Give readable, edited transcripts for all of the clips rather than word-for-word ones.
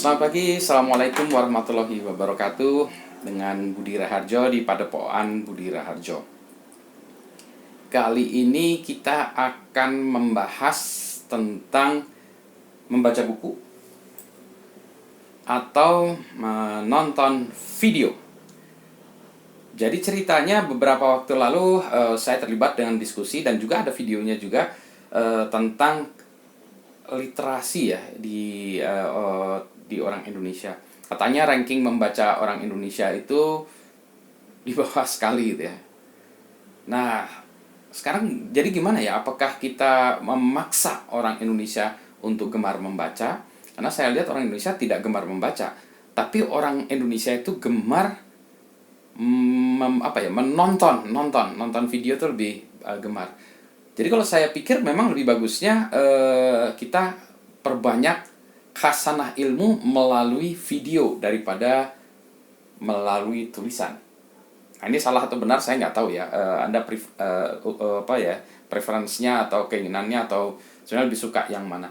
Selamat pagi, Assalamualaikum warahmatullahi wabarakatuh. Dengan Budi Raharjo di Padepokan Budi Raharjo. Kali ini kita akan membahas tentang membaca buku atau menonton video. Jadi ceritanya beberapa waktu lalu saya terlibat dengan diskusi dan juga ada videonya juga tentang literasi ya di orang Indonesia. Katanya ranking membaca orang Indonesia itu di bawah sekali gitu ya. Nah, sekarang jadi gimana ya? Apakah kita memaksa orang Indonesia untuk gemar membaca? Karena saya lihat orang Indonesia tidak gemar membaca, tapi orang Indonesia itu gemar nonton video itu lebih gemar. Jadi kalau saya pikir memang lebih bagusnya kita perbanyak khasanah ilmu melalui video daripada melalui tulisan. Nah, ini salah atau benar saya nggak tahu ya. Anda preferensinya atau keinginannya atau sebenarnya lebih suka yang mana?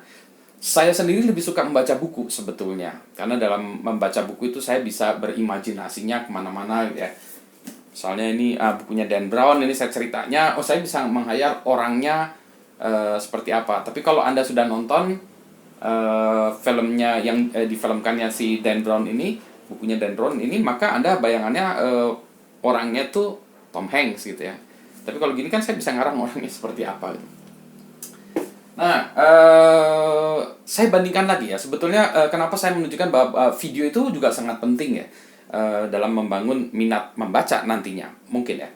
Saya sendiri lebih suka membaca buku sebetulnya, karena dalam membaca buku itu saya bisa berimajinasinya kemana-mana gitu ya. Soalnya ini bukunya Dan Brown, ini saya ceritanya, saya bisa menghayal orangnya seperti apa. Tapi kalau Anda sudah nonton filmnya yang difilmkannya si Dan Brown ini, bukunya Dan Brown ini, maka Anda bayangannya orangnya tuh Tom Hanks gitu ya. Tapi kalau gini kan saya bisa ngarang orangnya seperti apa gitu. Nah, saya bandingkan lagi ya. Sebetulnya kenapa saya menunjukkan bahwa video itu juga sangat penting ya dalam membangun minat membaca nantinya, mungkin ya.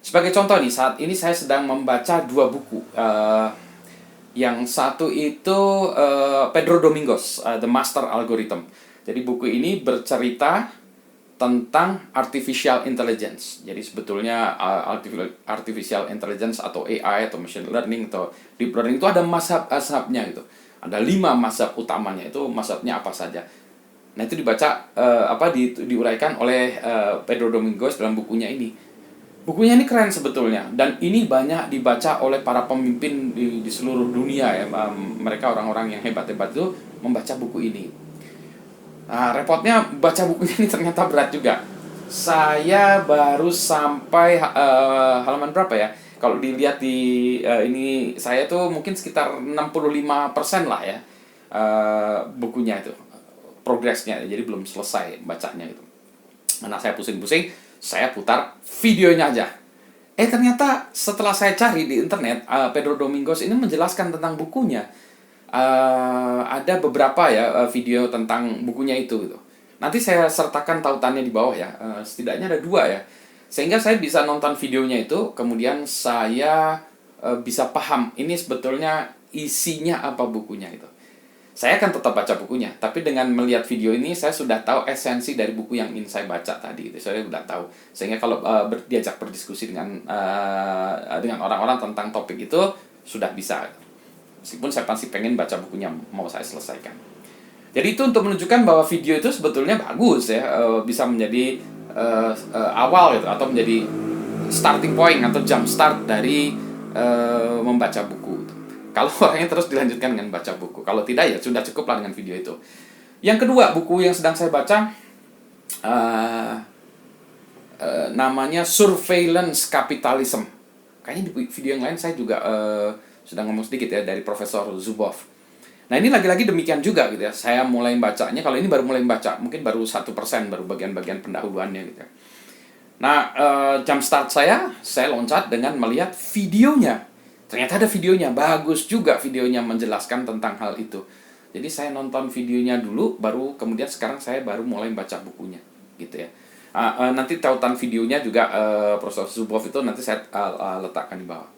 Sebagai contoh nih, saat ini saya sedang membaca dua buku. Yang satu itu Pedro Domingos, The Master Algorithm. Jadi buku ini bercerita tentang artificial intelligence. Jadi sebetulnya artificial intelligence atau AI atau machine learning atau deep learning itu ada mazhab-mazhabnya gitu. Ada 5 mazhab utamanya. Itu mazhabnya apa saja. Nah, itu dibaca diuraikan oleh Pedro Domingos dalam bukunya ini. Bukunya ini keren sebetulnya, dan ini banyak dibaca oleh para pemimpin di seluruh dunia ya. Mereka orang-orang yang hebat-hebat itu membaca buku ini. Nah, repotnya baca bukunya ini ternyata berat juga. Saya baru sampai halaman berapa ya? Kalau dilihat di ini saya tuh mungkin sekitar 65% lah ya bukunya itu. Progresnya, jadi belum selesai bacanya itu. Mana saya pusing-pusing, saya putar videonya aja. Ternyata setelah saya cari di internet, Pedro Domingos ini menjelaskan tentang bukunya. Ada beberapa ya video tentang bukunya itu gitu. Nanti saya sertakan tautannya di bawah ya. Setidaknya ada 2 ya. Sehingga saya bisa nonton videonya itu, kemudian saya bisa paham ini sebetulnya isinya apa bukunya itu. Saya akan tetap baca bukunya, tapi dengan melihat video ini saya sudah tahu esensi dari buku yang ingin saya baca tadi itu. Saya sudah tahu. Sehingga kalau diajak berdiskusi dengan orang-orang tentang topik itu sudah bisa. Meskipun saya pasti pengen baca bukunya mau saya selesaikan. Jadi itu untuk menunjukkan bahwa video itu sebetulnya bagus ya, bisa menjadi awal gitu, atau menjadi starting point atau jump start dari membaca buku. Kalau orangnya terus dilanjutkan dengan baca buku. Kalau tidak ya sudah cukuplah dengan video itu. Yang kedua, buku yang sedang saya baca namanya Surveillance Capitalism. Kayaknya di video yang lain saya juga sudah ngomong sedikit ya, dari Profesor Zuboff. Nah, ini lagi-lagi demikian juga gitu ya. Saya mulai bacanya, kalau ini baru mulai baca, mungkin baru 1%, baru bagian-bagian pendahuluannya gitu ya. Nah, jump start saya loncat dengan melihat videonya. Ternyata ada videonya, bagus juga videonya menjelaskan tentang hal itu. Jadi saya nonton videonya dulu, baru kemudian sekarang saya baru mulai baca bukunya, gitu ya. Nanti tautan videonya juga Profesor Zuboff itu nanti saya letakkan di bawah.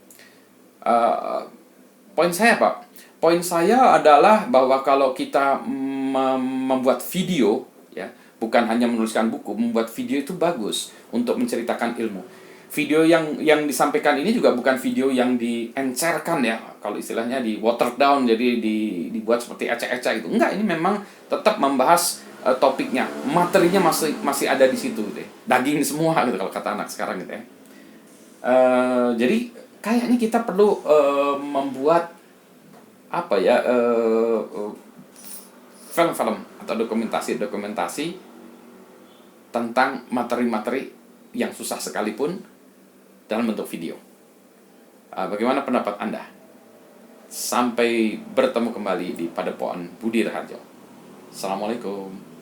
Poin saya Pak, poin saya adalah bahwa kalau kita membuat video, ya, bukan hanya menuliskan buku, membuat video itu bagus untuk menceritakan ilmu. Video yang disampaikan ini juga bukan video yang diencerkan ya, kalau istilahnya di water down, jadi dibuat seperti ecek-ecek gitu. Enggak, ini memang tetap membahas topiknya, materinya masih ada di situ deh. Daging semua gitu kalau kata anak sekarang gitu ya. Jadi kayaknya kita perlu membuat film-film atau dokumentasi tentang materi-materi yang susah sekalipun dalam bentuk video. Bagaimana pendapat Anda? Sampai bertemu kembali di Padepokan Budi Raharjo. Assalamualaikum.